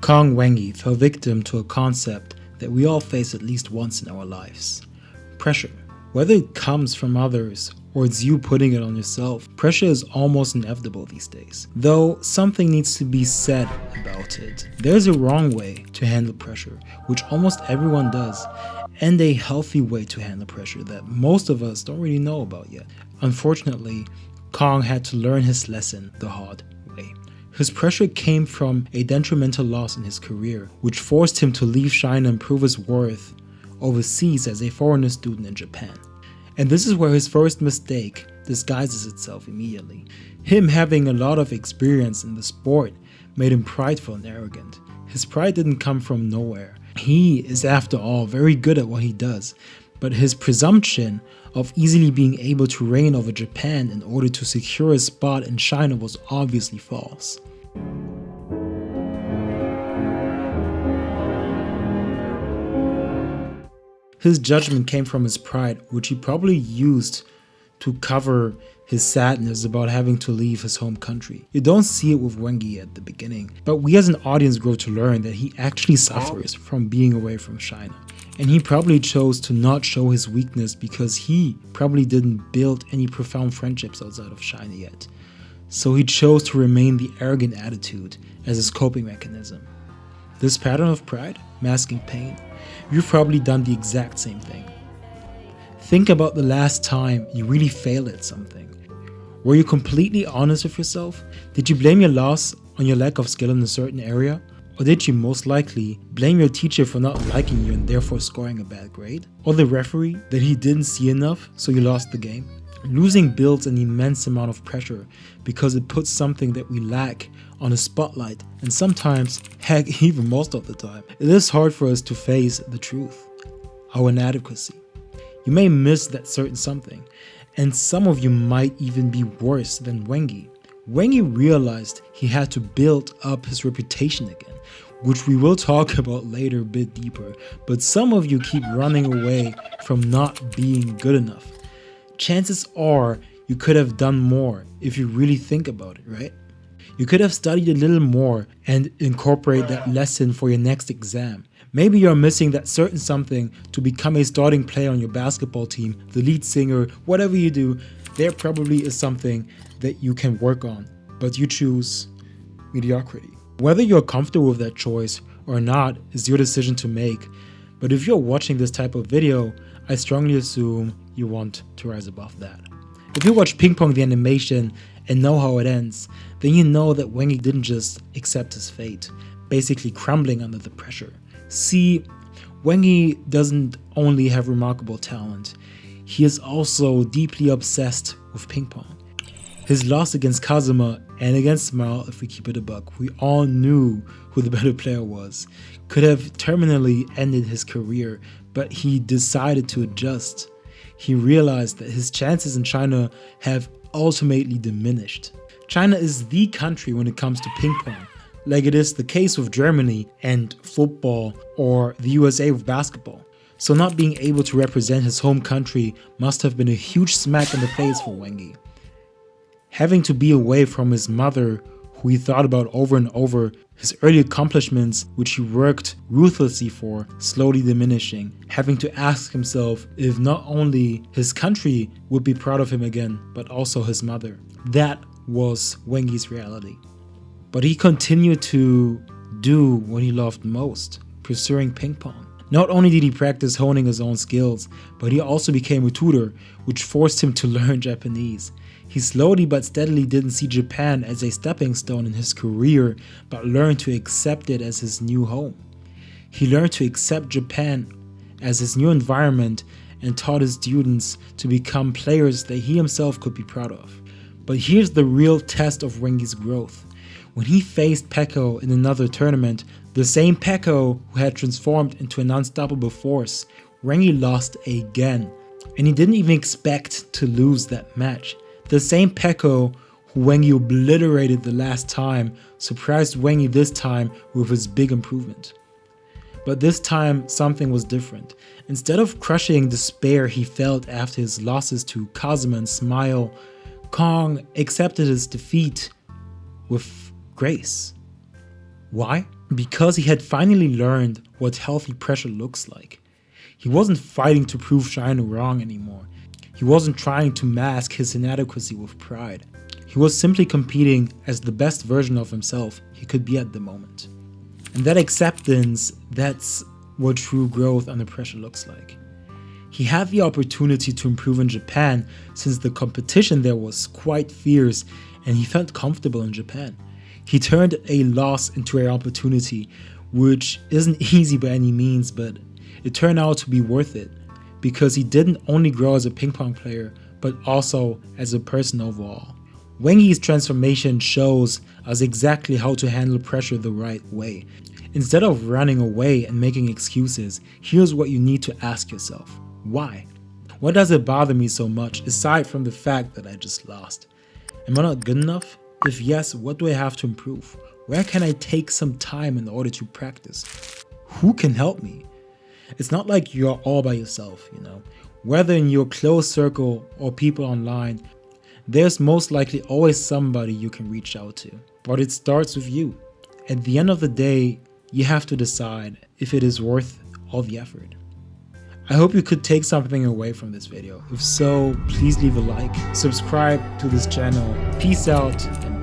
Kong Wenge fell victim to a concept that we all face at least once in our lives: pressure. Whether it comes from others or it's you putting it on yourself, pressure is almost inevitable these days. Though something needs to be said about it. There's a wrong way to handle pressure, which almost everyone does, and a healthy way to handle pressure that most of us don't really know about yet. Unfortunately, Kong had to learn his lesson the hard way. His pressure came from a detrimental loss in his career, which forced him to leave China and prove his worth overseas as a foreigner student in Japan. And this is where his first mistake disguises itself immediately. Him having a lot of experience in the sport made him prideful and arrogant. His pride didn't come from nowhere. He is, after all, very good at what he does, but his presumption of easily being able to reign over Japan in order to secure a spot in China was obviously false. His judgment came from his pride, which he probably used to cover his sadness about having to leave his home country. You don't see it with Wenge at the beginning, but we as an audience grow to learn that he actually suffers from being away from China. And he probably chose to not show his weakness because he probably didn't build any profound friendships outside of China yet. So he chose to remain the arrogant attitude as his coping mechanism. This pattern of pride, masking pain, you've probably done the exact same thing. Think about the last time you really failed at something. Were you completely honest with yourself? Did you blame your loss on your lack of skill in a certain area? Or did you most likely blame your teacher for not liking you and therefore scoring a bad grade? Or the referee that he didn't see enough so you lost the game? Losing builds an immense amount of pressure because it puts something that we lack on a spotlight, and sometimes, heck, even most of the time, it is hard for us to face the truth, our inadequacy. You may miss that certain something, and some of you might even be worse than Wenge. Wenge realized he had to build up his reputation again, which we will talk about later a bit deeper, but some of you keep running away from not being good enough. Chances are you could have done more if you really think about it, right? You could have studied a little more and incorporate that lesson for your next exam. Maybe you're missing that certain something to become a starting player on your basketball team, the lead singer, whatever you do, there probably is something that you can work on, but you choose mediocrity. Whether you're comfortable with that choice or not is your decision to make, but if you're watching this type of video, I strongly assume you want to rise above that. If you watch Ping Pong the animation and know how it ends, then you know that Wenge didn't just accept his fate, basically crumbling under the pressure. See, Wenge doesn't only have remarkable talent, he is also deeply obsessed with ping pong. His loss against Kazuma and against Mal, if we keep it a buck, we all knew who the better player was, could have terminally ended his career, but he decided to adjust. He realized that his chances in China have ultimately diminished. China is the country when it comes to ping pong, like it is the case with Germany and football or the USA with basketball. So not being able to represent his home country must have been a huge smack in the face for Wenge. Having to be away from his mother, who he thought about over and over, his early accomplishments, which he worked ruthlessly for, slowly diminishing, having to ask himself if not only his country would be proud of him again, but also his mother. That was Wenge's reality. But he continued to do what he loved most, pursuing ping pong. Not only did he practice honing his own skills, but he also became a tutor, which forced him to learn Japanese. He slowly but steadily didn't see Japan as a stepping stone in his career, but learned to accept it as his new home. He learned to accept Japan as his new environment and taught his students to become players that he himself could be proud of. But here's the real test of Wenge's growth. When he faced Pecco in another tournament, the same Pecco who had transformed into an unstoppable force, Wenge lost again. And he didn't even expect to lose that match. The same Pecco who Wenge obliterated the last time surprised Wenge this time with his big improvement. But this time something was different. Instead of crushing despair he felt after his losses to Kazuma and Smile, Kong accepted his defeat with grace. Why? because he had finally learned what healthy pressure looks like. He wasn't fighting to prove China wrong anymore. He wasn't trying to mask his inadequacy with pride. He was simply competing as the best version of himself he could be at the moment. And that acceptance, that's what true growth under pressure looks like. He had the opportunity to improve in Japan since the competition there was quite fierce and he felt comfortable in Japan. He turned a loss into an opportunity, which isn't easy by any means, but it turned out to be worth it because he didn't only grow as a ping pong player, but also as a person overall. Wenge's transformation shows us exactly how to handle pressure the right way. Instead of running away and making excuses, here's what you need to ask yourself. Why? Why does it bother me so much aside from the fact that I just lost? Am I not good enough? If yes, what do I have to improve? Where can I take some time in order to practice? Who can help me? It's not like you're all by yourself, Whether in your close circle or people online, there's most likely always somebody you can reach out to. But it starts with you. At the end of the day, you have to decide if it is worth all the effort. I hope you could take something away from this video. If so, please leave a like, subscribe to this channel. Peace out, and